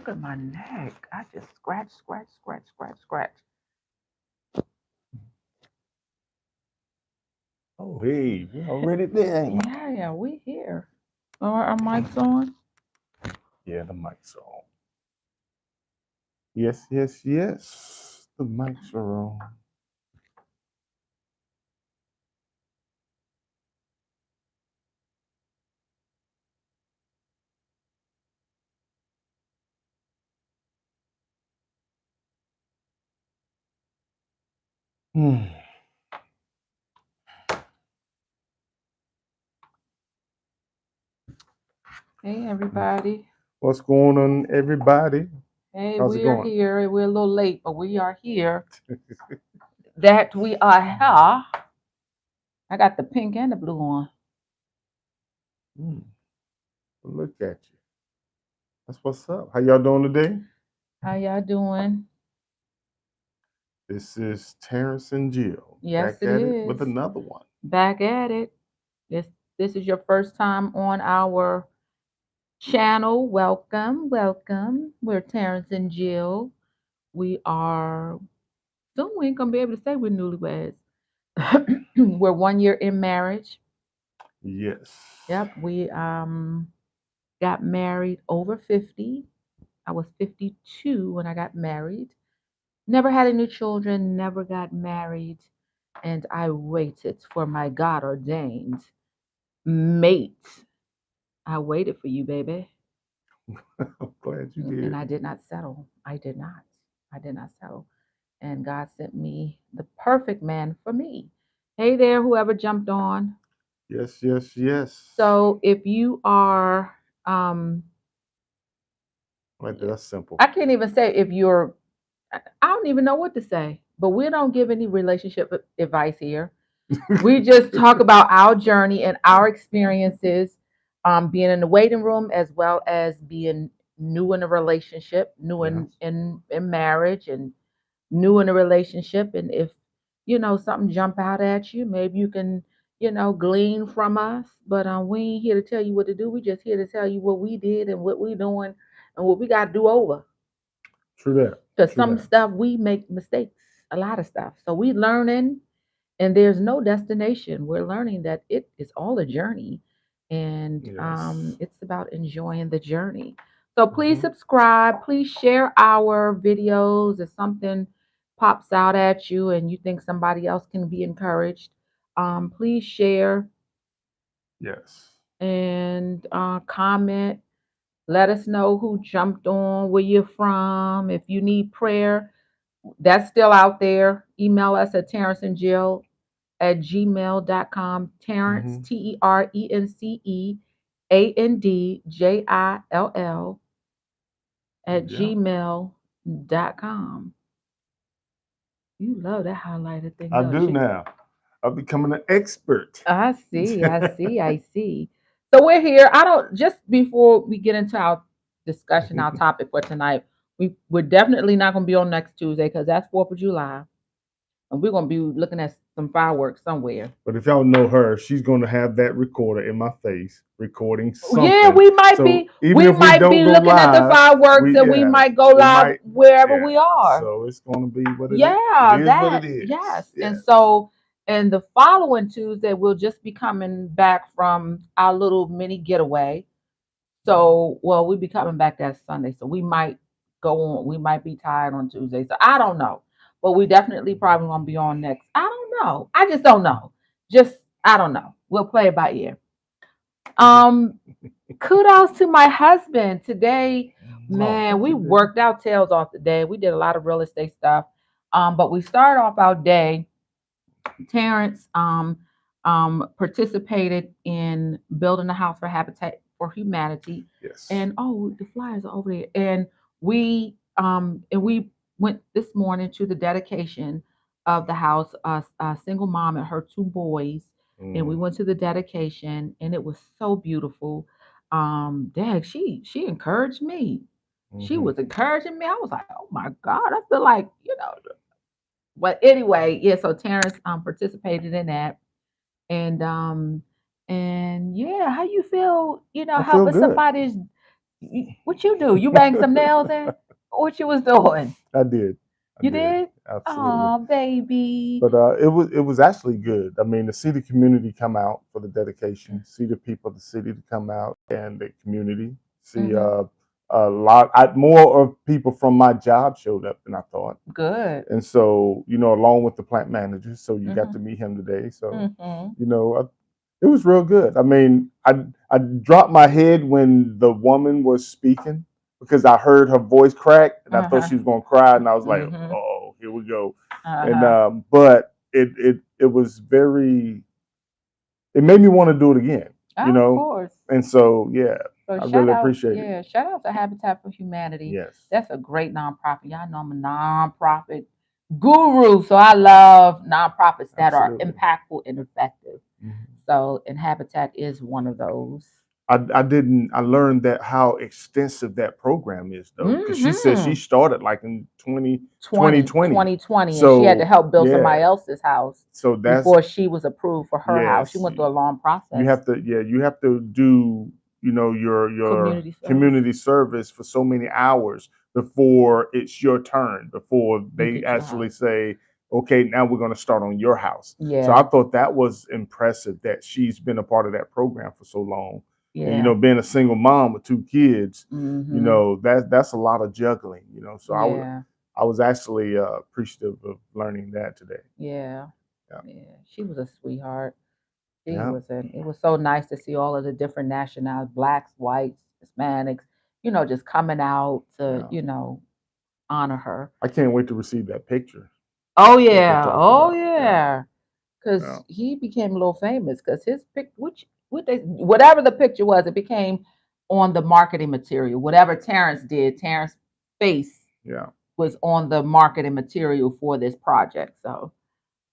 at my neck. I just scratch, scratch, scratch, scratch, scratch. Oh, hey, we already there. Yeah, we here. Are our mics on? Yeah, the mics are on. Yes, yes, yes. The mics are on. Hmm. Hey, everybody. What's going on, everybody? Hey, How's it we are going? here. We're a little late, but we are here. That we are here. I got the pink and the blue on. Hmm. Look at you. That's what's up. How y'all doing today? How y'all doing? This is Terrence and Jill Yes, back it at it is. with another one. Back at it. This is your first time on our channel. Welcome, welcome. We're Terrence and Jill. We are soon we ain't gonna be able to say we're newlyweds. We're 1 year in marriage. Yes. Yep, we got married over 50. I was 52 when I got married. Never had any children, never got married, and I waited for my God-ordained mate. I waited for you, baby. I'm glad you And did. I did not settle. I did not. I did not settle. And God sent me the perfect man for me. Hey there, whoever jumped on. Yes, yes, yes. So if you are, um, Right there, that's simple. I can't even say if you're, I don't even know what to say, but we don't give any relationship advice here. We just talk about our journey and our experiences, being in the waiting room as well as being new in a relationship, new Yes. in marriage, and new in a relationship. And if something jump out at you, maybe you can glean from us. But we ain't here to tell you what to do. We just here to tell you what we did and what we doing and what we got to do over. True that. Because True some that. stuff we make mistakes, a lot of stuff. So we learning, and there's no destination. We're learning that it is all a journey, and Yes. it's about enjoying the journey. So please Hmm. subscribe. Please share our videos. If something pops out at you and you think somebody else can be encouraged, please share Yes. and comment. Let us know who jumped on, where you're from. If you need prayer, that's still out there. Email us at terrenceandjill@gmail.com. Terrence, Hmm. TERENCEANDJILL at Yeah. gmail.com. You love that highlighted thing, I don't do you? now. I'm becoming an expert. I see, I see, I see. So we're here. I don't just before we get into our discussion, our topic for tonight, we're definitely not gonna be on next Tuesday because that's 4th of July. And we're gonna be looking at some fireworks somewhere. But if y'all know her, she's going to have that recorder in my face recording Yeah, something. So even we if we might don't be go looking at the live, fireworks, we and we yeah, might go we live might wherever yeah. we are. So it's going to be what it is. It Yeah, is what it that is. yes. And Yes. so and the following Tuesday we'll just be coming back from our little mini getaway. So well, we'll be coming back that Sunday. So we might go on, we might be tired on Tuesday. So I don't know. But we definitely probably won't be on next. I don't know. I just don't know. Just I don't know. We'll play it by ear. Um Kudos to my husband today. Oh, Man, thank we you, baby. worked our tails off today. We did a lot of real estate stuff. But we started off our day. Terrence participated in building a house for Habitat for Humanity. Yes. And oh, the flyers are over there. And we went this morning to the dedication of the house, a single mom and her two boys. And we Mm. went to the dedication and it was so beautiful. Dad, she encouraged me. She Hmm. was encouraging me. I was like, oh my God, I feel like, but anyway, yeah, so Terrence participated in that. And and yeah, how you feel, I feel helping good. somebody's What you do? You bang some nails in? What you was doing? I did. I You did. did? Absolutely. Oh, baby. But it was actually good. I mean, to see the community come out for the dedication, see the people of the city to come out and the community, see Mm-hmm. more of people from my job showed up than I thought. Good. And so, along with the plant manager, so you got Mm-hmm. to meet him today. So, Mm-hmm. you know, I, it was real good. I mean, I dropped my head when the woman was speaking because I heard her voice crack and I thought Uh-huh. she was gonna cry, and I was like, Mm-hmm. oh, here we go. And Uh-huh. but it was very. It made me want to do it again. You Oh, of know, course. and so yeah, So I shout really out, appreciate it. yeah, shout out to Habitat for Humanity. Yes, That's a great nonprofit. Y'all know I'm a nonprofit guru, so I love nonprofits that are absolutely. impactful and effective. Mhm. So, and Habitat is one of those. I didn't. I learned that how extensive that program is though, because she said she Mm-hmm. started like in 20, 20, 2020. 2020, and she had to So help build yeah, somebody else's house so that's before she was approved for her house. She yes. went through a long You process. have to you have to do your Community service. community service for so many hours before it's your turn, before You they get your actually house. say, okay, now we're going to start on your house. So I Yeah, thought that was impressive that she's been a part of that program for so long. And yeah. being a single mom with two kids, Mm-hmm. that's a lot of juggling. So Yeah, I was actually appreciative of learning that today. yeah. Yeah. Yeah, she was a sweetheart. She Yeah. was an. It was so nice to see all of the different nationalities, blacks, whites, Hispanics, just coming out to, Yeah. honor her. I can't wait to receive that picture Oh that they yeah, talked oh about. Yeah. yeah, Yeah. because he became a little famous because his pic, which what they whatever the picture was, it became on the marketing material. Whatever Terrence did, Terrence's face Yeah. was on the marketing material for this project. So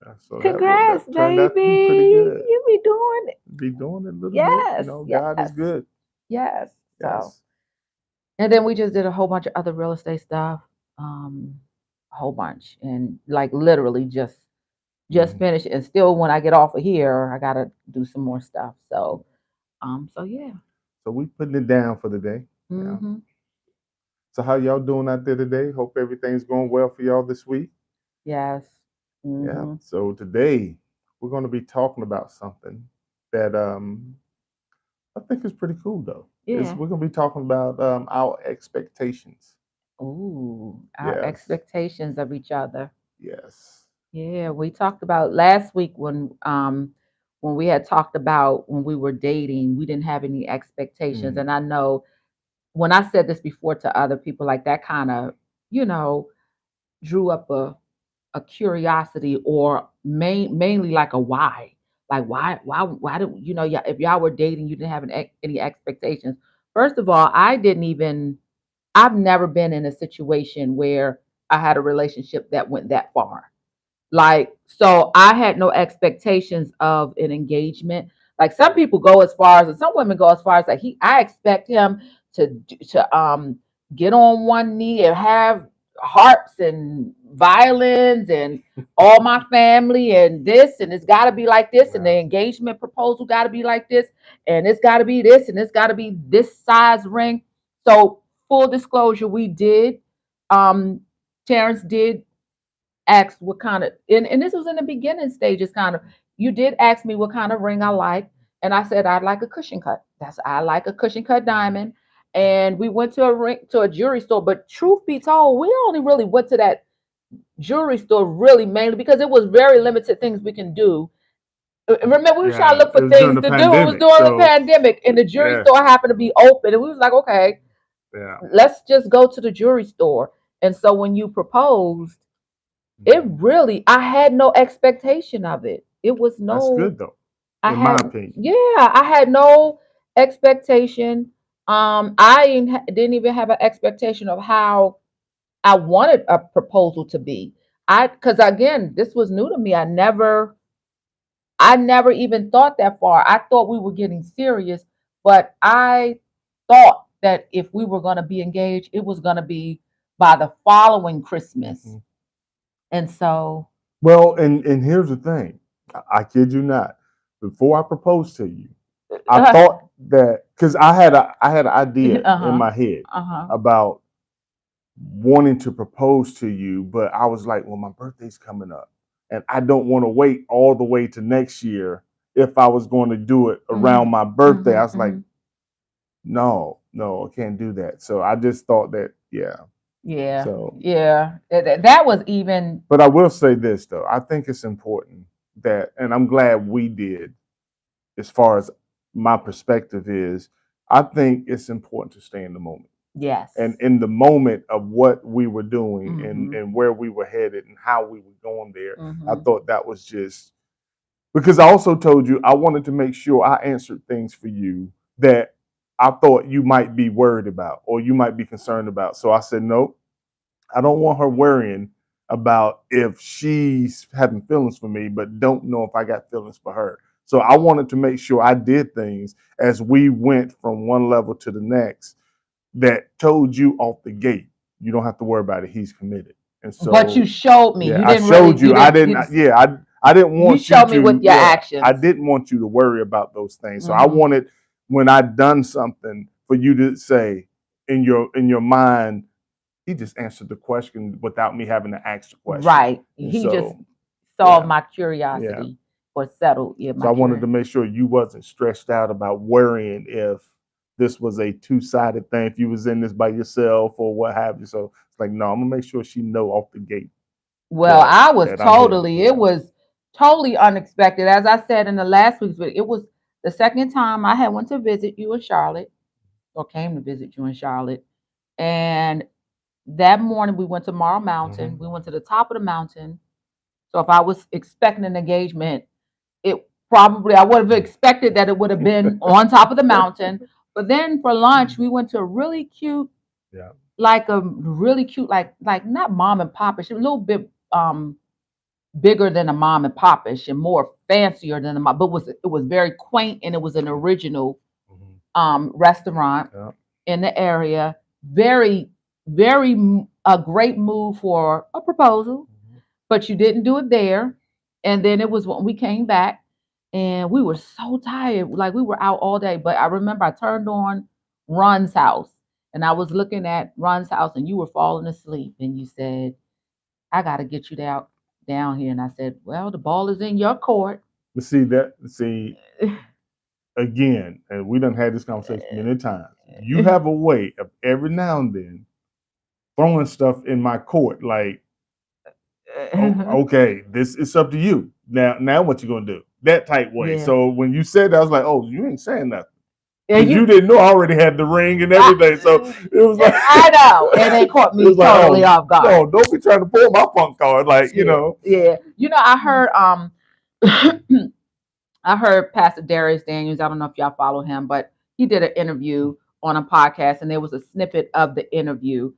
Yeah. So congrats, that turned out to be pretty baby, good. you be doing it. Be doing it a little bit. Yes, God is yes, good. yes. So, Yes. and then we just did a whole bunch of other real estate stuff, um, a whole bunch, and like literally just Mhm. finished. And still, when I get off of here, I gotta do some more stuff. So yeah. So we putting it down for the day. Yeah. Hmm. So how y'all doing out there today? Hope everything's going well for y'all this week. Yes. Yeah. Hmm. So today we're going to be talking about something that I think is pretty cool though. Is Yeah. we're going to be talking about our expectations. Ooh, our Yes. expectations of each other. Yes. Yeah, we talked about last week when we had talked about when we were dating, we didn't have any expectations. Mm. And I know when I said this before to other people, like that kind of, you know, drew up a curiosity or mainly like a why. Like why do if y'all were dating, you didn't have any expectations. First of all, I've never been in a situation where I had a relationship that went that far. Like, so I had no expectations of an engagement. Like some people go as far as, and some women go as far as like I expect him to get on one knee and have harps and violins and all my family and this and it's got to be like this and the Yeah. engagement proposal got to be like this and it's got to be this and it's got to be this size ring. So full disclosure, we did. Um, Terrence did asked what kind of and this was in the beginning stages kind of you did ask me what kind of ring I like and I said I'd like a cushion cut. I like a cushion cut diamond. And we went to a jewelry store, but truth be told, we only really went to that jewelry store really mainly because it was very limited things we can do. Remember, we was trying to Yeah. look It for was during things the to do. It was pandemic. during the So pandemic, and the jewelry yes. store happened to be open, and we was like, okay, Yeah. let's just go to the jewelry store. And so when you proposed, it Mhm. really, I had no expectation of it. It was That's no, good though, I in my had, opinion. yeah, I had no expectation. Didn't even have an expectation of how I wanted a proposal to be. Because again, this was new to me. I never even thought that far. I thought we were getting serious, but I thought that if we were going to be engaged, it was going to be by the following Christmas. Mhm. And so, Well, and here's the thing. I kid you not. Before I proposed to you, I thought that because I had an idea in Uh-huh. my head Uh-huh. about wanting to propose to you, but I was like, well, my birthday's coming up, and I don't want to wait all the way to next year. If I was going to do it around Mhm. my birthday, I Mhm. was like, Mhm. no, no, I can't do that. So I just thought that, yeah. Yeah. So, Yeah. That was even. but I will say this though, I think it's important that, and I'm glad we did. As far as my perspective is, I think it's important to stay in the moment. And Yes. in the moment of what we were doing Mhm. and where we were headed and how we were going there, I Mhm. thought that was just because I also told you I wanted to make sure I answered things for you that I thought you might be worried about or you might be concerned about. So I said, no, I don't want her worrying about if she's having feelings for me, but don't know if I got feelings for her. So I wanted to make sure I did things as we went from one level to the next that told you off the gate, you don't have to worry about it. He's committed. And But you so, showed me. yeah, You I didn't really. showed You you. I didn't. didn't. Yeah, I didn't You want you showed me with to. your Yeah, I actions. didn't want you to worry about those things. So I Mhm. wanted when I done something for you to say in your mind, he just answered the question without me having to ask the question. Right. And He just so, solved yeah, my yeah. curiosity or settled, yeah, So my I wanted to curiosity. make sure you wasn't stressed out about worrying if this was a two-sided thing, if you was in this by yourself or what have you. So it's like, no, I'm gonna make sure she know off the gate Well, that I was that I'm here. totally, it Yeah. was totally unexpected. As I said in the last week's video, it was the second time I had went to visit you in Charlotte or came to visit you in Charlotte. And that morning we went to Marl Mountain. Hmm. We went to the top of the mountain. So if I was expecting an engagement, it probably I would have expected that it would have been on top of the mountain. But then for lunch, we went to a really cute, Yeah. like a really cute, like not mom and popish, a little bit bigger than a mom and popish and more fancier than a mom, but it was very quaint and it was an original Hmm. restaurant Yeah. in the area. Very, very a great move for a proposal, Hmm. but you didn't do it there. And then it was when we came back and we were so tired. Like we were out all day. But I remember I turned on Ron's house and I was looking at Ron's house and you were falling asleep and you said, I gotta get you down here. And I said, well, the ball is in your court. But see again, and we done had this conversation many times. You have a way of every now and then throwing stuff in my court, like, oh, okay, this is up to you. Now what you gonna do? That type way. Yeah. So when you said that, I was like, oh, you ain't saying nothing. And Because you you didn't know I already had the ring and I, everything. So it was like I know. And they caught it me was like, totally oh off guard. no, don't be trying to pull my funk card. Like, Yeah. Yeah. I heard I heard Pastor Darius Daniels. I don't know if y'all follow him, but he did an interview on a podcast, and there was a snippet of the interview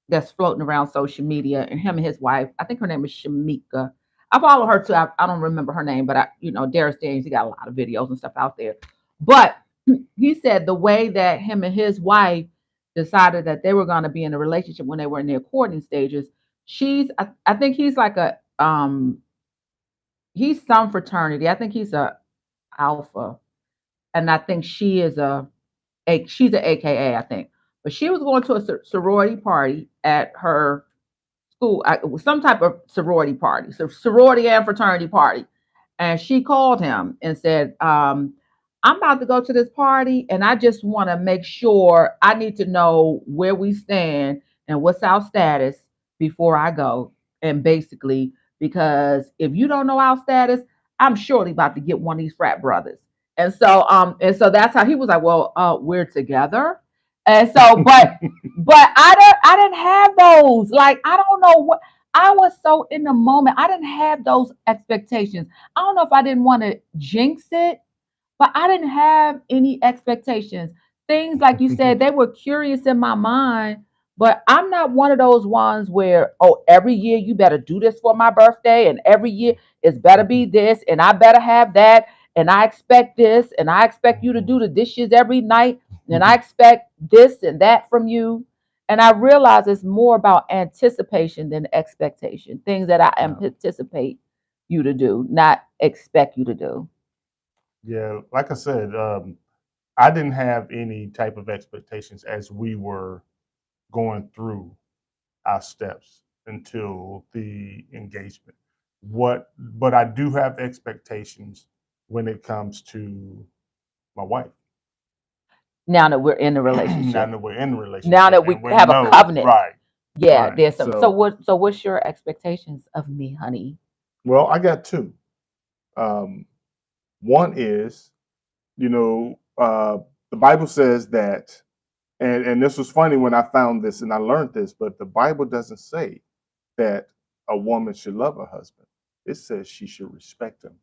that's floating around social media. And him and his wife, I think her name is Shamika. I follow her too. I don't remember her name, but Darius Daniels, he got a lot of videos and stuff out there. But he said the way that him and his wife decided that they were going to be in a relationship when they were in their courting stages. I think he's like he's some fraternity. I think he's a alpha, and I think she's an AKA, I think. But she was going to a sorority party at her school. It was some type of sorority party, so sorority and fraternity party. And she called him and said, I'm about to go to this party, and I just want to make sure I need to know where we stand and what's our status before I go. And basically, because if you don't know our status, I'm surely about to get one of these frat brothers. And so that's how he was like, well, we're together. And so, but I didn't have those. Like, I don't know what I was so in the moment. I didn't have those expectations. I don't know if I didn't want to jinx it, but I didn't have any expectations. Things like you said, they were curious in my mind, but I'm not one of those ones where, oh, every year you better do this for my birthday, and every year it's better be this, and I better have that, and I expect this, and I expect you to do the dishes every night, and I expect this and that from you. And I realize it's more about anticipation than expectation, things that I Yeah. anticipate you to do, not expect you to do. Yeah. Like I said, I didn't have any type of expectations as we were going through our steps until the engagement. But I do have expectations when it comes to my wife. Now that we're in a Now relationship, that we're in a now relationship that we and we have a know, covenant, right, yeah, right. there's some. So So, what? So what's your expectations of me, honey? well, I got two. Um, one is, you know, the Bible says that, and this was funny when I found this and I learned this, but the Bible doesn't say that a woman should love her husband. It says she should respect him.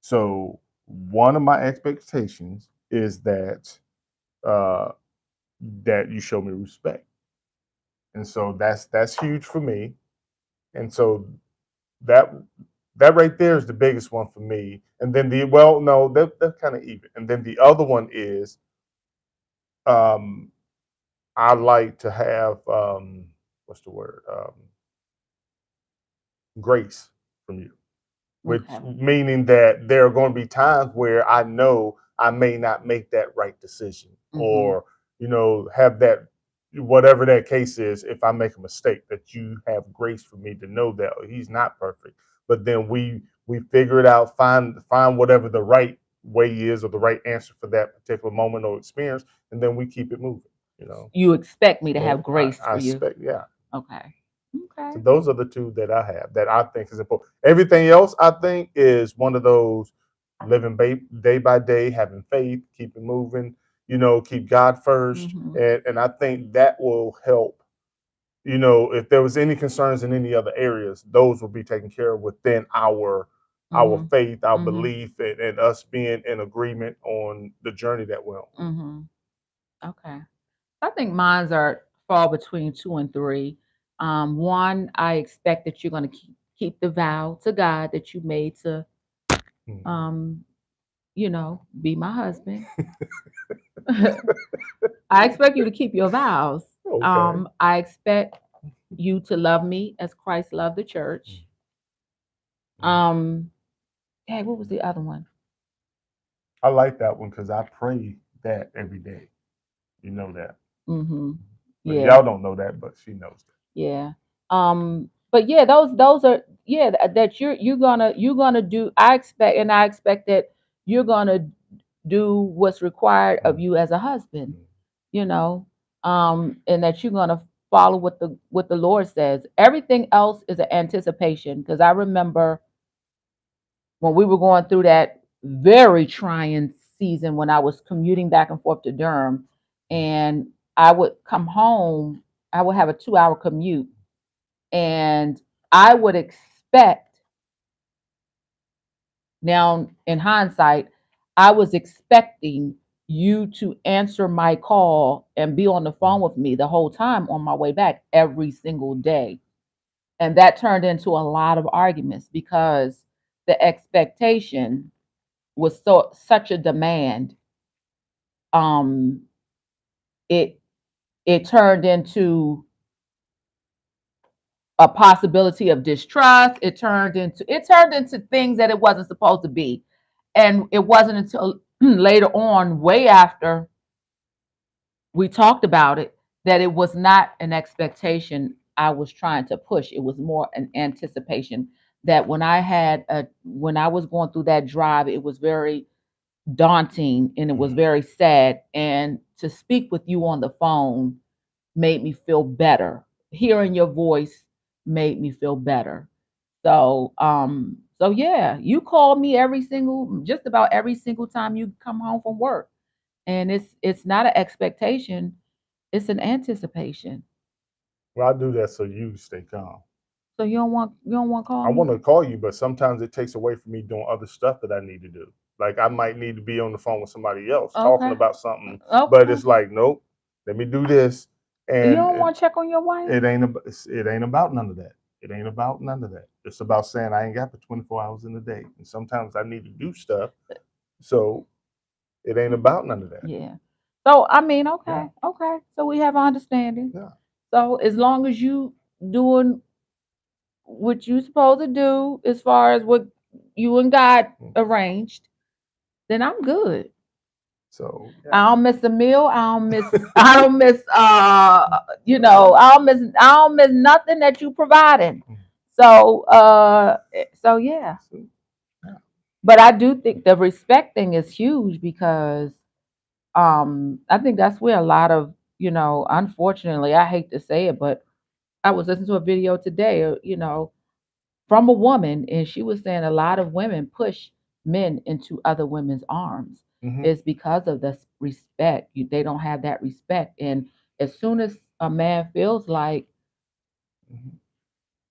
So one of my expectations is uh, that you show me respect, and so that's huge for me. And so that that right there is the biggest one for me. And then the well, no, that's kind of even. And then the other one is um, I like to have what's the word grace from you, which Okay. meaning that there are going to be times where I know I may not make that right decision Mm-hmm. or, have that, whatever that case is, if I make a mistake, that you have grace for me to know that he's not perfect. But then we figure it out, find whatever the right way is or the right answer for that particular moment or experience, and then we keep it moving, you know. You expect me to have So I, grace I for you. expect, yeah. Okay. So Okay. those are the two that I have that I think is important. Everything else I think is one of those living day by day, having faith, keep it moving, keep God first. Mm-hmm. And I think that will help. If there was any concerns in any other areas, those will be taken care of within our Mm-hmm. faith, our Mm-hmm. belief, and us being in agreement on the journey that we're on. Mm-hmm. Okay. I think mines are fall between two and three. One, I expect that you're going to keep the vow to God that you made to, Mhm. um, be my husband. I expect you to keep your vows. Okay. I expect you to love me as Christ loved the church. Mhm. Um, hey, what was the other one? I like that one because I pray that every day. You know that. Mm-hmm. But Yeah, y'all don't know that, but she knows yeah. But yeah, those are yeah that you're gonna do. I expect that you're gonna do what's required that. of you as a husband. Mhm. You know, and that you're gonna follow what the Lord says. Everything else is an anticipation because I remember when we were going through that very trying season when I was commuting back and forth to Durham, and I would come home. I would have a 2-hour commute, and I would expect now, in hindsight, I was expecting you to answer my call and be on the phone with me the whole time on my way back every single day. And that turned into a lot of arguments because the expectation was such a demand. Um it it turned into a possibility of distrust. It turned into things that it wasn't supposed to be. And it wasn't until later on, way after we talked about it, that it was not an expectation I was trying to push. It was more an anticipation that when I was going through that drive, it was very daunting and it was Mhm. very sad. And to speak with you on the phone made me feel better. Hearing your voice made me feel better. So yeah, you call me just about every single time you come home from work. And it's not an expectation, it's an anticipation. Well, I do that so you stay calm. So you don't want to call I want me? to call you, but sometimes it takes away from me doing other stuff that I need to do. Like I might need to be on the phone with somebody else talking Okay. about something, but Okay. it's like, nope, let me do this, You and don't want to check on your wife? it ain't about none of that. It ain't about none of that. It's about saying I ain't got the 24 hours in the day, and sometimes I need to do stuff. So it ain't about none of that. Yeah. So I mean, Yeah, okay, okay. So we have an understanding. yeah. So as long as you doing what you supposed to do as far as what you and God Mm. arranged, then I'm good. So I yeah. don't miss a meal. I don't miss I don't miss nothing that you providing. So yeah. So, yeah. But I do think the respect thing is huge because I think that's where a lot of, unfortunately, I hate to say it, but I was listening to a video today, from a woman, and she was saying a lot of women push men into other women's arms Hmm. is because of the respect. They don't have that respect, and as soon as a man feels like Hmm.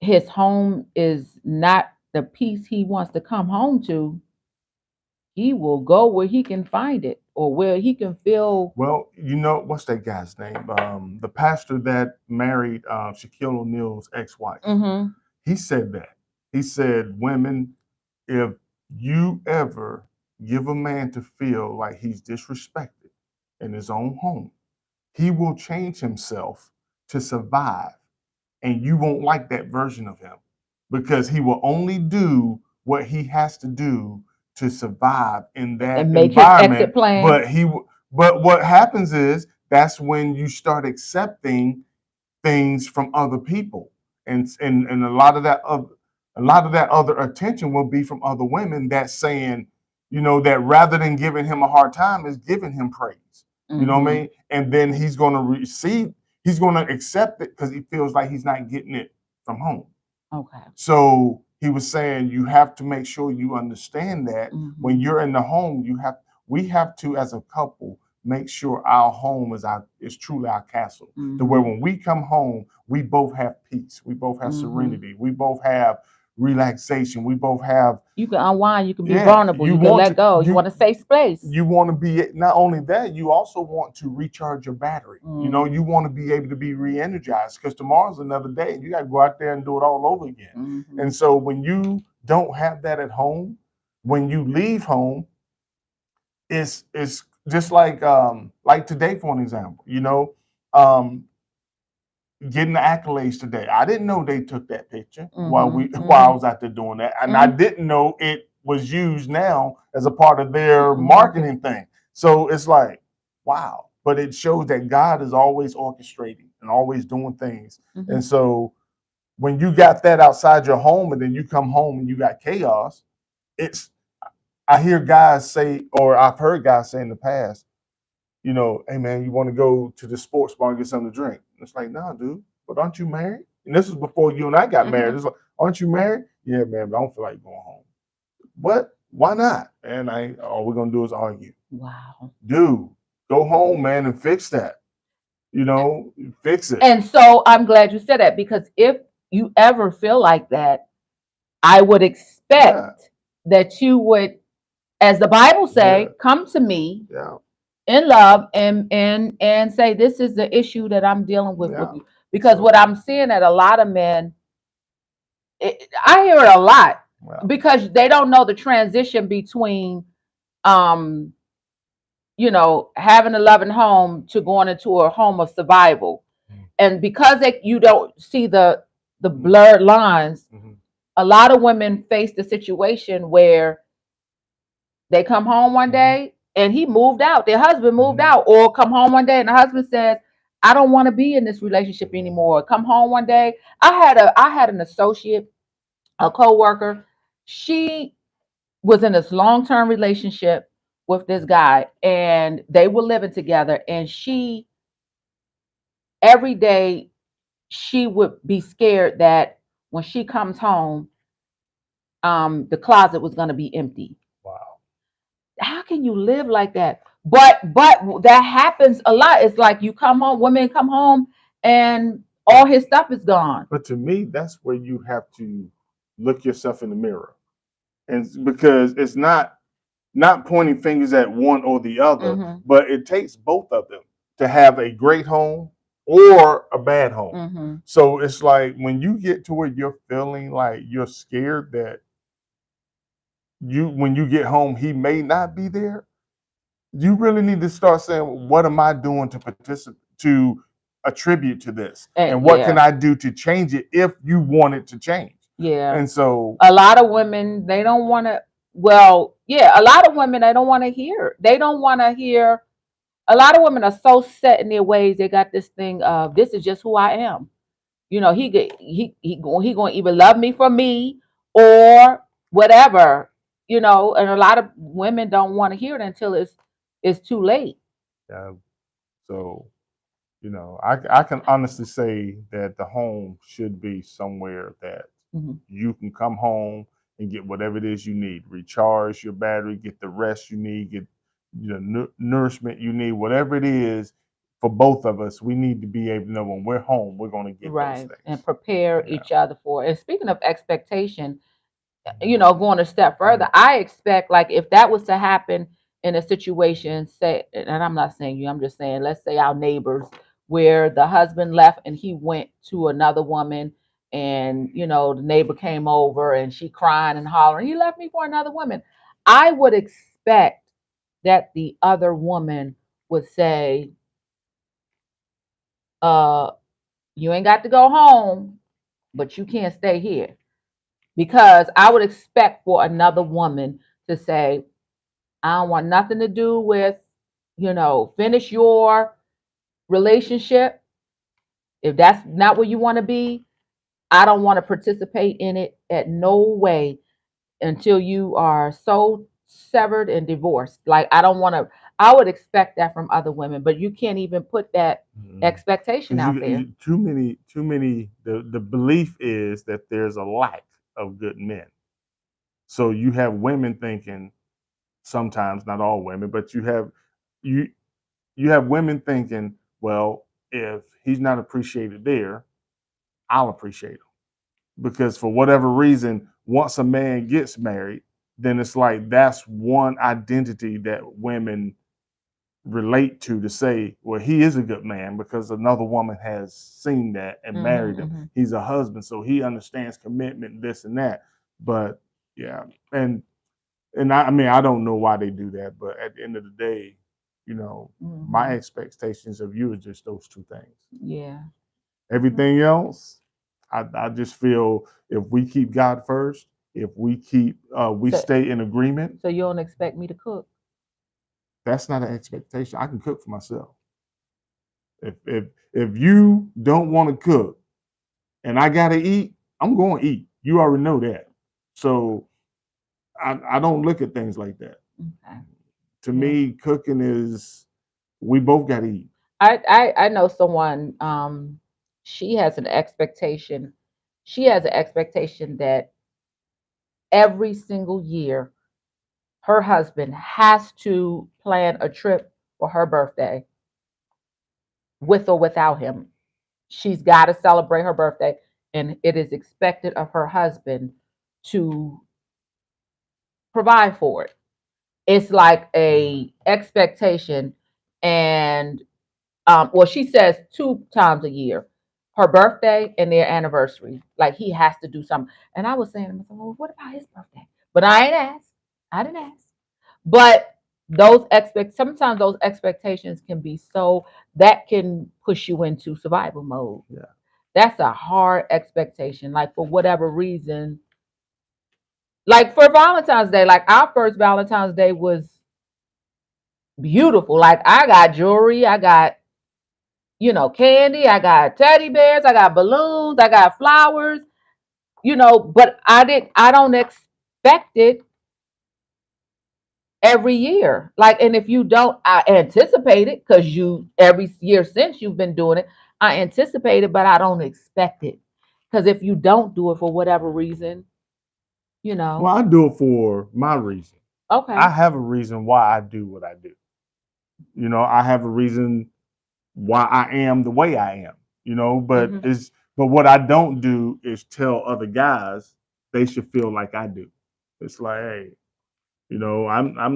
his home is not the peace he wants to come home to, he will go where he can find it or where he can feel. Well, what's that guy's name? The pastor that married Shaquille O'Neal's ex-wife. Hmm. He said that. He said, "Women, if you ever give a man to feel like he's disrespected in his own home, he will change himself to survive, and you won't like that version of him because he will only do what he has to do to survive in that And make his environment. exit plan. But what happens is that's when you start accepting things from other people, and a lot of that other attention will be from other women that's saying, that rather than giving him a hard time is giving him praise. You know what I Hmm. mean? And then he's going to accept it because he feels like he's not getting it from home. Okay. So he was saying you have to make sure you understand that when Hmm. you're in the home, we have to, as a couple, make sure our home is truly our castle. To where Hmm. when we come home, we both have peace, we both have Hmm. serenity, we both have relaxation, we both have, You can unwind. You can be yeah, vulnerable. You can let go. You want a safe space. you want to be, not only that, you also want to recharge your battery. You Hmm. want to be able to be re-energized because tomorrow's another day and you got to go out there and do it all over again. Hmm. And so when you don't have that at home, when you leave home, it's just like today, for an example, um getting the accolades today. I didn't know they took that picture Hmm. while I Hmm. was out there doing that, and I Hmm. didn't know it was used now as a part of their Market. marketing thing. So it's like, wow. But it shows that God is always orchestrating and always doing things. Hmm. And so when you got that outside your home, and then you come home and you got chaos, it's I hear guys say, or I've heard guys say in the past, hey man, you want to go to the sports bar and get something to drink? It's like, nah, dude, but aren't you married? And this was before you and I got married. Hmm. It's like, aren't you married? Yeah, man, but I don't feel like going home. What? Why not? And all we're gonna do is argue. Wow. Dude, go home, man, and fix that. You know, fix it. And so I'm glad you said that because if you ever feel like that, I would Yeah, expect that you would, as the Bible yeah, say, come to me yeah, in love and say this is the issue that I'm dealing with yeah. you. Because So, what I'm seeing that a lot of men, I hear it a lot well, because they don't know the transition between um having a loving home to going into a home of survival. And because you don't see the mm-hmm, blurred lines, mm-hmm, a lot of women face the situation where they come home one mm-hmm, day and he moved out, their husband moved mm-hmm, out, or come home one day and the husband says, I don't want to be in this relationship anymore. Come home one day. I had an associate, a co-worker. She was in this long-term relationship with this guy and they were living together, and she every day she would be scared that when she comes home, the closet was going to be empty. wow. How can you live like that? But that happens a lot. It's like you come home, women come home, and all his stuff is gone. But to me, that's where you have to look yourself in the mirror, and because it's not pointing fingers at one or the other, Hmm. but it takes both of them to have a great home or a bad home. Hmm. So it's like when you get to where you're feeling like you're scared that when you get home, he may not be there, you really need to start saying, what am I doing to participate, to attribute to this? And And what can yeah, I do to change it if you want it to change? yeah. And so, A lot of women, they don't want to. Well, yeah, a lot of women, they don't want to hear. They don't want to hear. A lot of women are so set in their ways. They got this thing of, this is just who I am. He going to either love me for me or whatever. And a lot of women don't want to hear it until it's too late. Yeah. So, I can honestly say that the home should be somewhere that Hmm. you can come home and get whatever it is you need, recharge your battery, get the rest you need, get nourishment you need, whatever it is. For both of us, we need to be able to know when we're home, we're going to get those Right. And things. prepare Yeah. each other for it. And speaking of expectation, going a step further, I expect, like, if that was to happen in a situation, say, and I'm not saying you, I'm just saying, let's say our neighbors, where the husband left and he went to another woman, and the neighbor came over and she crying and hollering, he left me for another woman. I would expect that the other woman would say, uh, you ain't got to go home, but you can't stay here. Because I would expect for another woman to say, I don't want nothing to do with, finish your relationship. If that's not where you want to be, I don't want to participate in it at no way until you are so severed and divorced. Like, I don't want to, I would expect that from other women, but you can't even put that expectation Because out there. too many. The belief is that there's a lack of good men. So you have women thinking, sometimes, not all women, but you you have women thinking, well, if he's not appreciated there, I'll appreciate him. Because for whatever reason, once a man gets married, then it's like that's one identity that women relate to say, well, he is a good man because another woman has seen that and married him. Hmm. He's a husband, so he understands commitment, this and that. But yeah, and I mean, I don't know why they do that, but at the end of the day, my Hmm. expectations of you are just those two things. Yeah. Everything else, I just feel if we keep God first, if we So, stay in agreement, so you don't expect me to cook? that's not an expectation. I can cook for myself. If you don't want to cook and I gotta eat, I'm going to eat. You already know that. So I don't look at things like that. Okay. To Yeah. me, cooking is we both got to eat. I know someone, she has an expectation. She has an expectation that every single year her husband has to plan a trip for her birthday, with or without him. She's got to celebrate her birthday, and it is expected of her husband to provide for it. It's like a expectation. And well, she says 2 times a year, her birthday and their anniversary. Like, he has to do something. And I was saying to myself, well, what about his birthday? But I ain't asked. I didn't ask. But sometimes those expectations can be so, that can push you into survival mode. Yeah. That's a hard expectation. Like, for whatever reason, like for Valentine's Day, like our first Valentine's Day was beautiful. Like, I got jewelry, I got candy, I got teddy bears, I got balloons, I got flowers, but I don't expect it every year. Like, and if you don't, I anticipate it, because every year since you've been doing it, I anticipate it, but I don't expect it. Because if you don't do it for whatever reason, you know, Well, I do it for my reason. I okay. have a reason why I do what I do. I have a reason why I am the way I am. But Hmm. what I don't do is tell other guys they should feel like I do. It's like, hey, I'm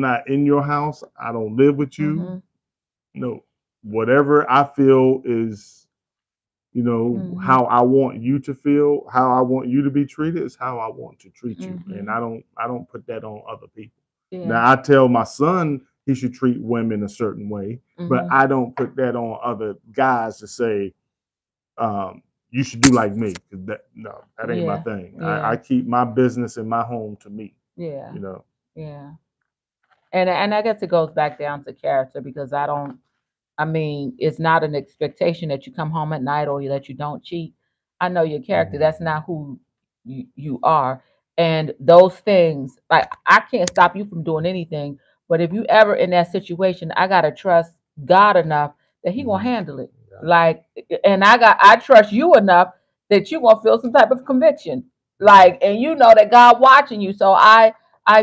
not in your house. I don't live with you. Hmm. No, whatever I feel is, Hmm. how I want you to feel, how I want you to be treated is how I want to treat you, and Hmm. I don't put that on other people. Yeah. Now I tell my son he should treat women a certain way, but Hmm. I don't put that on other guys to say you should do like me. 'Cause no, that ain't my Yeah. thing. I Yeah. keep my business and my home to me. Yeah. You know. Yeah. And I guess it goes back down to character because I mean, it's not an expectation that you come home at night or that you don't cheat. I know your character. Mhm. That's not who you are. And those things, like I can't stop you from doing anything. But if you ever in that situation, I gotta trust God enough that He gonna Mhm. handle it. Yeah. Like, and I trust you enough that you gonna feel some type of conviction. Like, and you know that God watching you. So I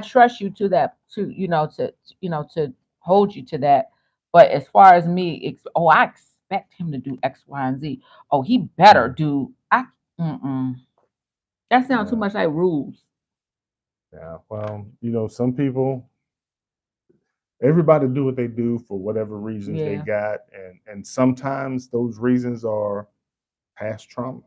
trust you to that to hold you to that. But as far as me, I expect him to do X, Y, and Z. Oh, he better Mm. do. Mm-mm. That sounds too Yeah. much like rules. Yeah. Well, some people, everybody do what they do for whatever reasons they Yeah, got, and sometimes those reasons are past traumas.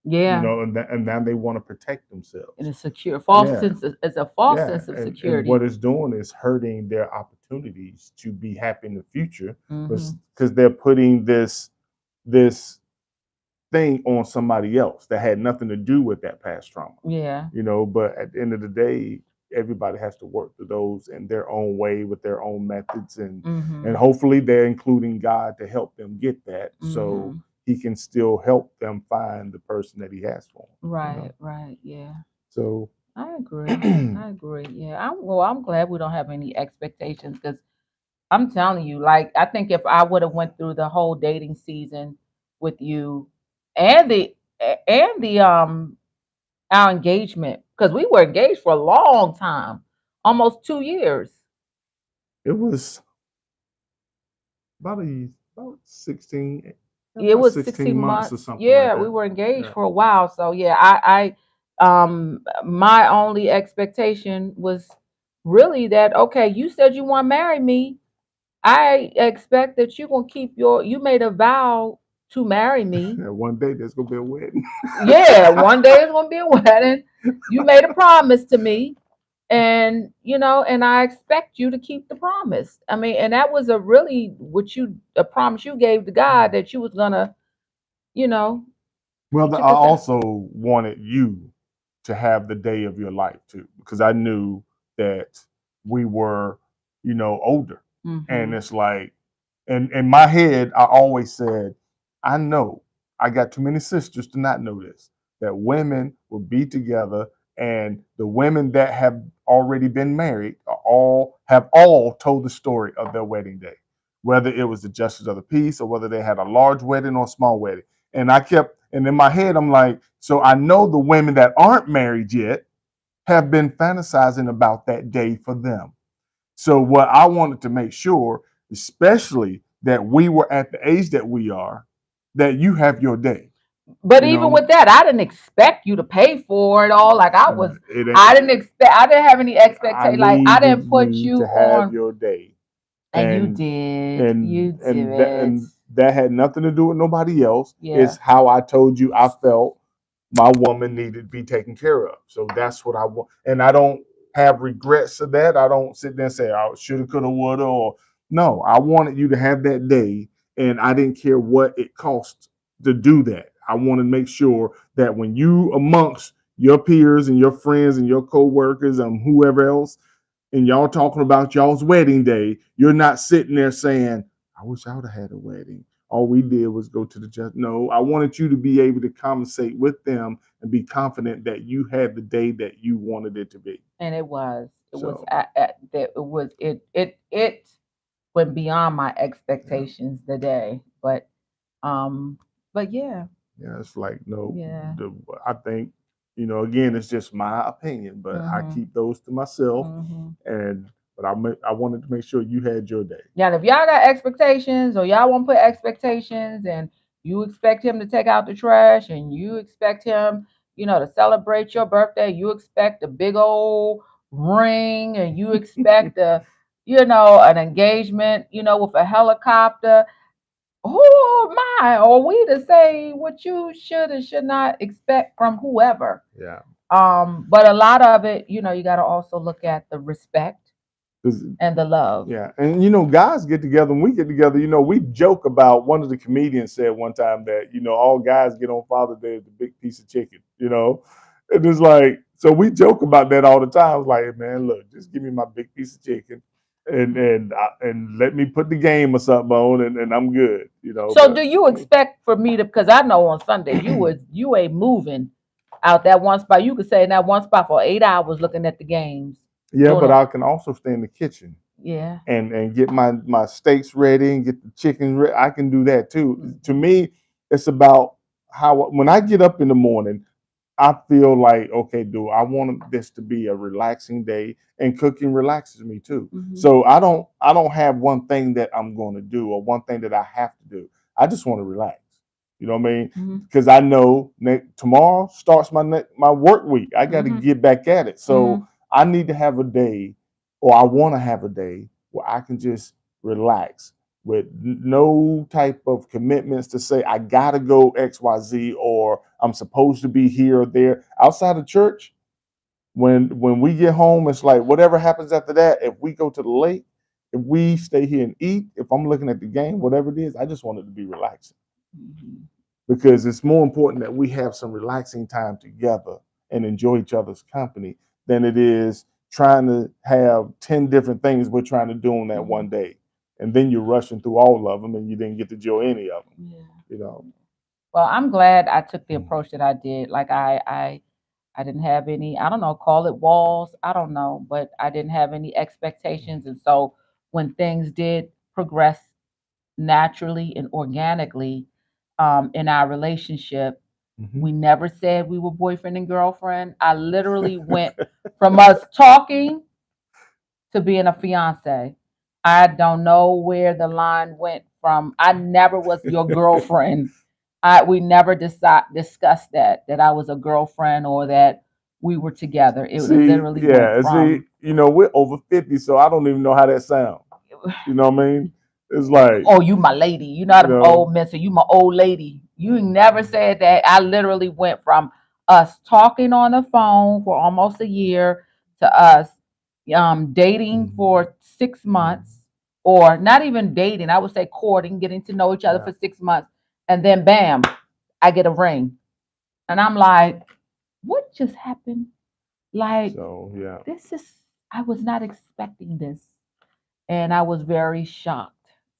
yeah. And now they want to protect And themselves. it's secure. Yeah. It's a false Yeah, sense of and what security. it's doing is hurting their opportunities to be happy in the future, Mm-hmm. because they're putting this thing on somebody else that had nothing to do with that past trauma. Yeah. But at the end of the day, everybody has to work through those in their own way with their own methods, and Mm-hmm. hopefully they're including God to help them get that, so Mm-hmm. He can still help them find the person that He has for them. Right. Right. Yeah. So I agree. I agree. Yeah. I'm glad we don't have any expectations because I'm telling you, like, I think if I would have went through the whole dating season with you and the our engagement, because we were engaged for a long time, almost 2 years. it was about a about 16, It about was 16 16 months or months. something like Yeah, we that. were engaged Yeah. for a while. So yeah, I my only expectation was really that okay, you said you want to marry me. I expect that you're gonna keep you made a vow to marry me. And one day there's gonna be a wedding. Yeah, one day it's gonna be a wedding. You made a promise to me, and and I expect you to keep the promise. I mean, and that was a promise you gave to God that you was gonna, you know, Well, put I your consent. also wanted you to have the day of your life too, because I knew that we were, older, and Mm-hmm. it's like, and in my head, I always said, I know I got too many sisters to not know this, that women will be together, and the women that have already been married have all told the story of their wedding day, whether it was the justice of the peace or whether they had a large wedding or a small wedding. And in my head, I'm like, so I know the women that aren't married yet have been fantasizing about that day for them. So what I wanted to make sure, especially that we were at the age that we are, that you have your day. But You even know, with that, I didn't expect you to pay for it all. Like it I ain't. didn't expect. I didn't have any I expectation. Like I needed didn't put you you to have on, your day, and you and did. and You and that did. and that had nothing to do with nobody else. It's Yeah. how I told you I felt my woman needed to be taken care of. So that's what I want, and I don't have regrets of that. I don't sit there and say I shoulda, coulda, woulda, or no. I wanted you to have that day, and I didn't care what it cost to do that. I want to make sure that when you amongst your peers and your friends and your coworkers and whoever else, and y'all talking about y'all's wedding day, you're not sitting there saying, I wish I would have had a wedding. All we did was go to the judge. No, I wanted you to be able to conversate with them and be confident that you had the day that you wanted it to be. And it was. It was So, that it was it went beyond my yeah, expectations the day. Um but yeah, yeah, it's like, no, yeah. I think, again, it's just my opinion, but I Mhm. keep those to myself. Mhm. But I wanted to make sure you had your day. Now, if y'all got expectations or y'all want to put expectations and you expect him to take out the trash and you expect him, to celebrate your birthday, you expect a big old ring and you expect an engagement, with a helicopter. Who am I or we to say what you should and should not expect from whoever? Yeah. But a lot of it, you got to also look at the respect 'Cause and the love. Yeah, and guys get together. When we get together, we joke about. One of the comedians said one time that all guys get on Father's Day is the big piece of chicken. And it's like, So we joke about that all the time. I was like, man, look, just give me my big piece of chicken, and let me put the game or something on, and I'm good, you know. So But do you expect for me to? Because I know on Sunday you ain't moving out that one spot. You could stay in that one spot for 8 hours looking at the games. yeah, Doing but all, I can also stay in the kitchen yeah. and get my steaks ready and get the chicken ready. I can do that too. To Mhm. me, it's about how when I get up in the morning, I feel like, okay, do I want this to be a relaxing day? And cooking relaxes me too. Mhm. So I don't have one thing that I'm going to do or one thing that I have to do. I just want to relax. You know what I mean? Mhm. Because I know tomorrow starts my work week. I got to Mhm. get back at it. So Mhm. I need to have a day, or I want to have a day where I can just relax with no type of commitments to say I gotta go XYZ or I'm supposed to be here or there. Outside of church, when we get home, it's like whatever happens after that. If we go to the lake, if we stay here and eat, if I'm looking at the game, whatever it is, I just want it to be relaxing Mhm. because it's more important that we have some relaxing time together and enjoy each other's company than it is trying to have 10 different things we're trying to do on that one Mhm. day. And then you're rushing through all of them and you didn't get to enjoy any of them, Yeah. you know. Well, I'm glad I took the approach that I did. Like I didn't have any, I don't know, call it walls, I don't know, but I didn't have any expectations. And so when things did progress naturally and organically in our relationship, Mm-hmm. we never said we were boyfriend and girlfriend. I literally went from us talking to being a fiance. I don't know where the line went from. I never was your girlfriend. We never discussed that I was a girlfriend or that we were together. It See, literally went yeah, see, from we're over 50, so I don't even know how that sounds. You know what I mean? It's like, oh, you my lady. You not you an know, old man, so you my old lady. You never said that. I literally went from us talking on the phone for almost a year to us dating mhm, for 6 months, or not even dating. I would say courting, getting to know each other yeah. for 6 months, and then bam, I get a ring, and I'm like, what just happened? Like So yeah. this is. I was not expecting this, and I was very shocked.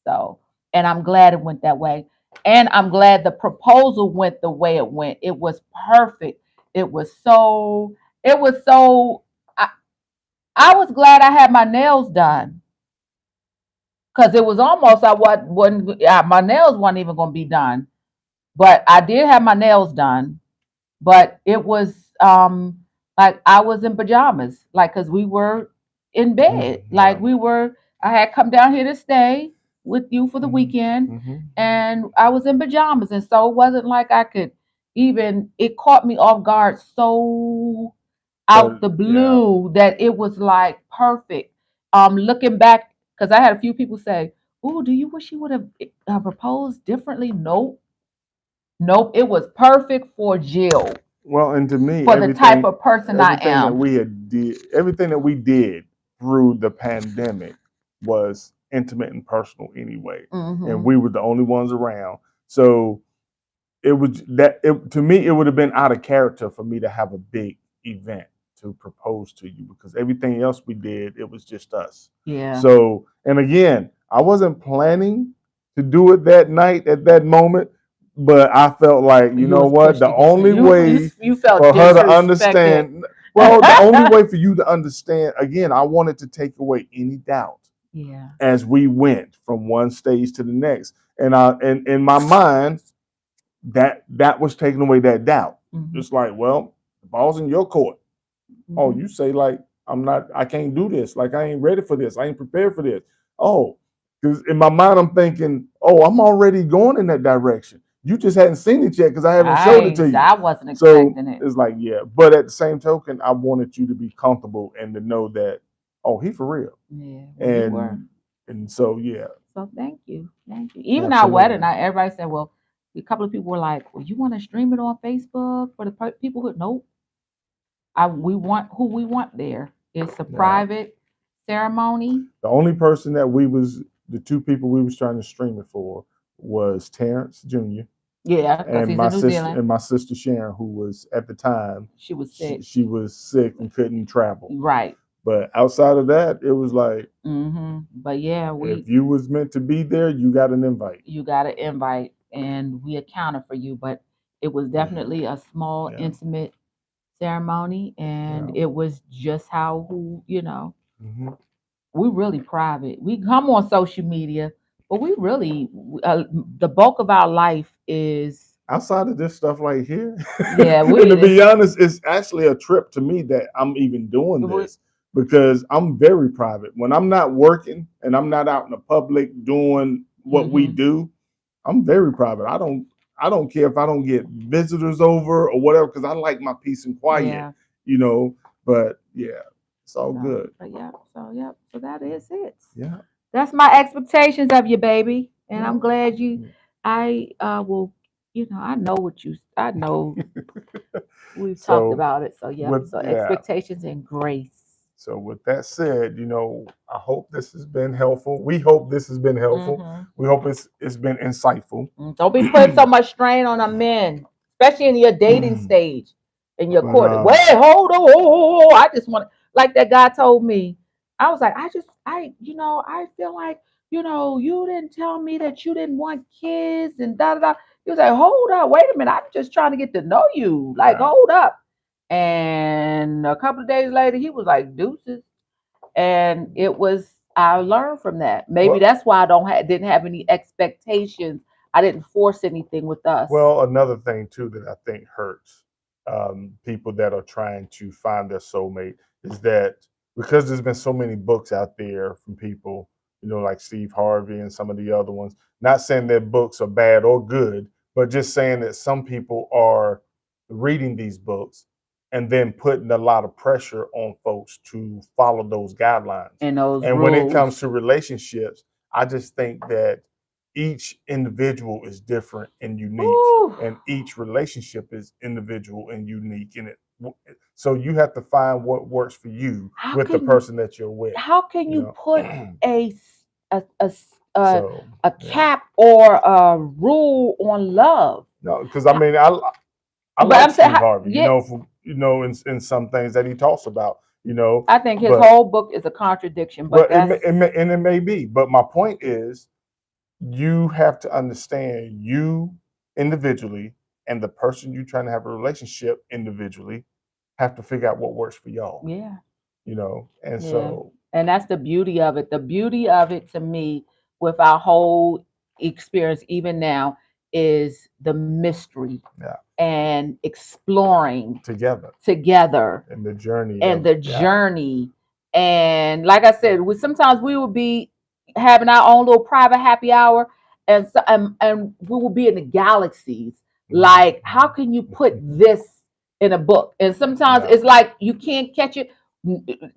So, and I'm glad it went that way. And I'm glad the proposal went the way it went. It was perfect. It was so, it was so, I, I was glad I had my nails done because it was almost, I wasn't my nails weren't even going to be done. But I did have my nails done, but it was like I was in pajamas, like because we were in bed, like Yeah. we were. I had come down here to stay with you for the Hmm. weekend, Hmm. and I was in pajamas, and so it wasn't like I could even. It caught me off guard so out But the yeah. blue that it was like perfect. Looking back, because I had a few people say, "Oh, do you wish you would have proposed differently?" Nope, nope. It was perfect for Jill, Well, and to me, for the type of person I am. everything that we did through the pandemic was intimate and personal anyway, and Hmm. we were the only ones around. So it was to me it would have been out of character for me to have a big event to propose to you because everything else we did it was just us. Yeah. So and again, I wasn't planning to do it that night at that moment, but I felt like, you You know was what, pushed the against it. only way You felt for her to disrespected. understand, well, the only way for you to understand, again, I wanted to take away any doubt Yeah. as we went from one stage to the next. And in my mind, that was taking away that doubt. Hmm. It's like, well, the ball's in your court. Oh, Hmm. you say like I can't do this. Like I ain't ready for this. I ain't prepared for this. Oh, because in my mind I'm thinking, oh, I'm already going in that direction. You just hadn't seen it yet because I haven't showed it to you. I wasn't So expecting it. it's like, yeah. But at the same token, I wanted you to be comfortable and to know that, oh, he for real. Yeah. Well, you were. And so yeah, So thank you. Thank you. Even our wedding, absolutely. everybody said, well, a couple of people were like, well, you want to stream it on Facebook for the people who, nope. We want who we want there. It's a Yeah. private ceremony. The only person that the two people we was trying to stream it for was Terrence Jr. Yeah, because he's in New Zealand. And my sister Sharon, who was at the time, She was sick. she was sick and couldn't travel. Right. But outside of that, it was like, But yeah, if you was meant to be there, you got an invite. you got an invite, and we accounted for you. But it was definitely a small, Yeah. intimate ceremony, and Yeah. it was just how who. Hmm. We really private. We come on social media, but we really the bulk of our life is Outside of this stuff right here, yeah. and to be honest, it's actually a trip to me that I'm even doing this because I'm very private. When I'm not working and I'm not out in the public doing what we do, I'm very private. I don't care if I don't get visitors over or whatever because I like my peace and quiet, Yeah. But yeah, it's all good. But yeah, so that is it. Yeah. That's my expectations of you, baby. And I'm glad Yeah. I will, I know I know we've talked So about it. So yeah, with so expectations and grace. So with that said, I hope this has been helpful. We hope this has been helpful. We hope it's been insightful. Don't be putting so much strain on a men, especially in your dating stage, in your court. Wait, hold on. I just want, like that guy told me. I was like, I feel like, you didn't tell me that you didn't want kids and da da da. He was like, hold up, wait a minute. I'm just trying to get to know you. Like, hold up. And a couple of days later, he was like, deuces. And I learned from that. Maybe that's why I didn't have any expectations. I didn't force anything with us. Well, another thing too that I think hurts people that are trying to find their soulmate is that because there's been so many books out there from people, like Steve Harvey and some of the other ones. Not saying their books are bad or good, but just saying that some people are reading these books and then putting a lot of pressure on folks to follow those guidelines. And those And when it rules. comes to relationships, I just think that each individual is different and unique. Ooh. And each relationship is individual and unique in it. So you have to find what works for you with the person that you're with. How can you put a So a cap or a rule on love? no, because I mean I But like I'm saying, Steve Harvey, in some things that he talks about, I think his but whole book is a contradiction. But and it may be. But my point is, you have to understand you individually and the person you're trying to have a relationship individually have to figure out what works for y'all. yeah. And so And that's the beauty of it. The beauty of it to me, with our whole experience, even now, is the mystery and exploring together in the journey and the journey. And like I said, sometimes we will be having our own little private happy hour, and we will be in the galaxies. Like, how can you put this in a book? And sometimes it's like you can't catch it.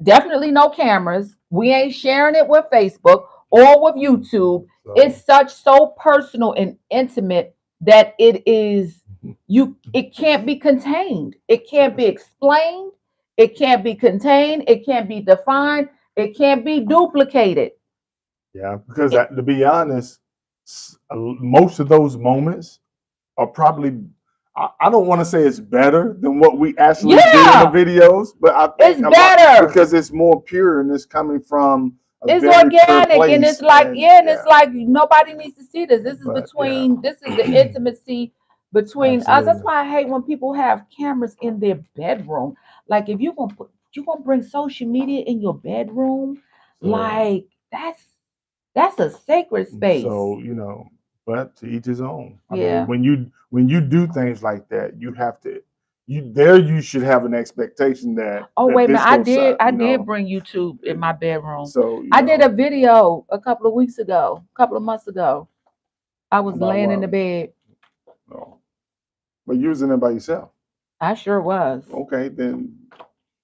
Definitely no cameras. We ain't sharing it with Facebook or with YouTube. It's so personal and intimate that it can't be contained. It can't be explained. It can't be contained. It can't be defined. It can't be duplicated. Yeah, because to be honest, most of those moments are probably, I don't want to say it's better than what we actually do in the videos, but I think it's better because it's more pure and it's coming from it's organic and it's like it's like nobody needs to see this. This is the intimacy between us. That's why I hate when people have cameras in their bedroom. Like, if you're gonna bring social media in your bedroom, like that's a sacred space. So but to each his own. I mean, when you do things like that, you have to. You should have an expectation that. Wait a minute! I did bring YouTube in my bedroom. So I did a video a couple of months ago. I was laying in the bed. No, but using it by yourself. I sure was. Okay, then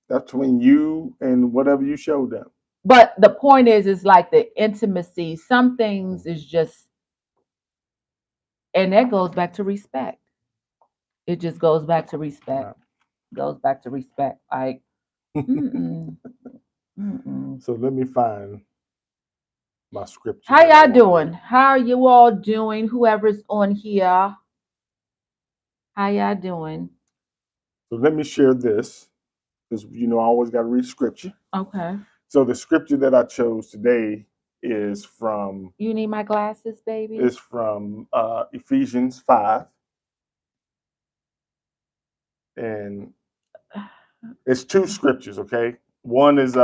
that's between you and whatever you showed them. But the point is like the intimacy. Some things is just, and that goes back to respect. It just goes back to respect. Goes back to respect. Like, So let me find my scripture. How y'all doing? How are you all doing? Whoever's on here. How y'all doing? So let me share this because I always got to read scripture. Okay. So the scripture that I chose today is from You need my glasses, baby? Ephesians 5, and it's two scriptures. Okay, one is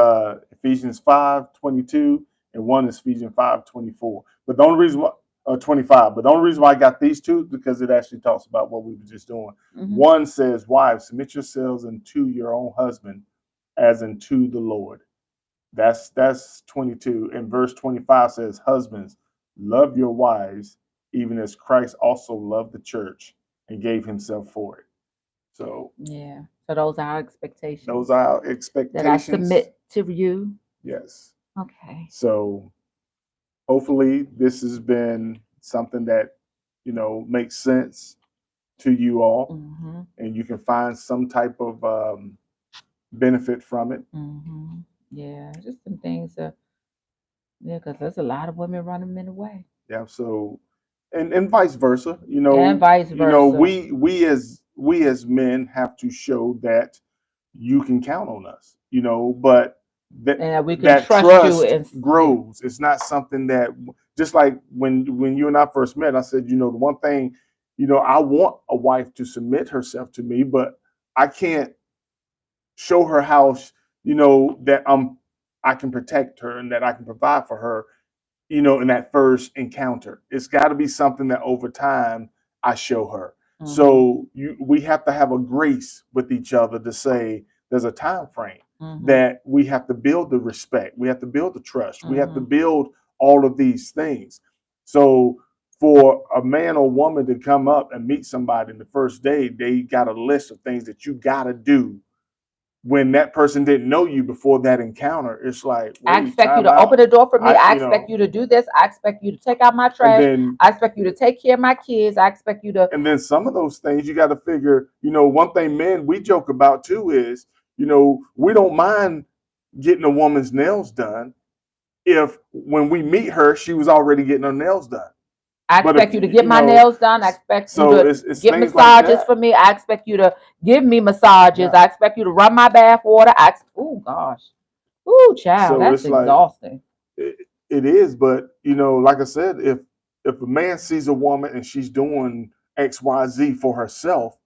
Ephesians 5:22, and one is Ephesians 5:24. But the only reason why 25, but the only reason why I got these two is because it actually talks about what we were just doing. One says, "Wives, submit yourselves unto your own husband, as unto the Lord." That's 22. And verse 25 says, "Husbands, love your wives, even as Christ also loved the church and gave himself for it." So Yeah. So those are our those expectations are our that I expectations. submit to you. Yes. Okay. So hopefully this has been something that makes sense to you all, Mm-hmm. and you can find some type of benefit from it. Mm-hmm. Yeah. Just some things. Yeah, because there's a lot of women running men away, Yeah. So and vice versa. and vice versa. We as men have to show that you can count on us. But that And we can that trust you. trust And yeah. grows. It's not something that, just like when you and I first met, I said, the one thing, I want a wife to submit herself to me, but I can't show her how, that I can protect her and that I can provide for her, in that first encounter. It's got to be something that over time I show her. Mm-hmm. So we have to have a grace with each other to say there's a time frame Mm-hmm. that we have to build the respect, we have to build the trust, we have to Mm-hmm. build all of these things. So for a man or woman to come up and meet somebody in the first day, they got a list of things that you got to do when that person didn't know you before that encounter. It's like, I wait, expect you time to open out. the door for me. I, I expect you to do this. I expect you to take out my and trash. then I expect you to take care of my kids. I expect you to. and then some of those things you got to figure. One thing men we joke about too is, we don't mind getting a woman's nails done if when we meet her she was already getting her nails done. I But if expect you to get my nails done. I expect you so to it's get things like massages that. for me. I expect you to give me massages. Yeah. I expect you to run my bath water. Oh gosh. Oh child, So that's it's like, exhausting. it is, but like I said, if a man sees a woman and she's doing XYZ for herself,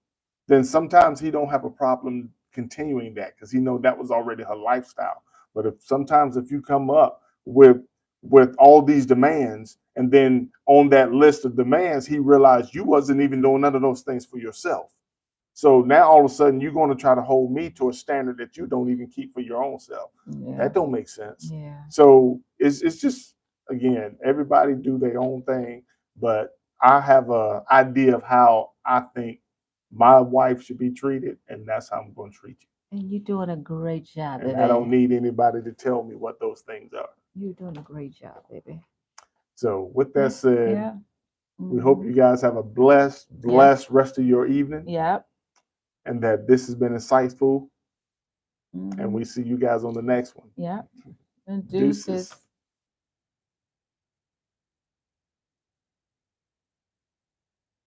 then sometimes he don't have a problem continuing that because he know that was already her lifestyle. But if you come up with all these demands, and then on that list of demands he realized you wasn't even doing none of those things for yourself, so now all of a sudden you're going to try to hold me to a standard that you don't even keep for your own self. Yeah. That don't make sense. Yeah. So it's just, again, everybody do their own thing, but I have a idea of how I think my wife should be treated, and that's how I'm going to treat you. And you're doing a great job, And I don't baby. need anybody to tell me what those things are. You're doing a great job, baby. So with that Yeah. said, Yeah. we hope Hmm. you guys have a blessed, Yes. blessed rest of your evening, Yep. and that this has been insightful. And Hmm. we see you guys on the next one. Yep. And Deuces. deuces.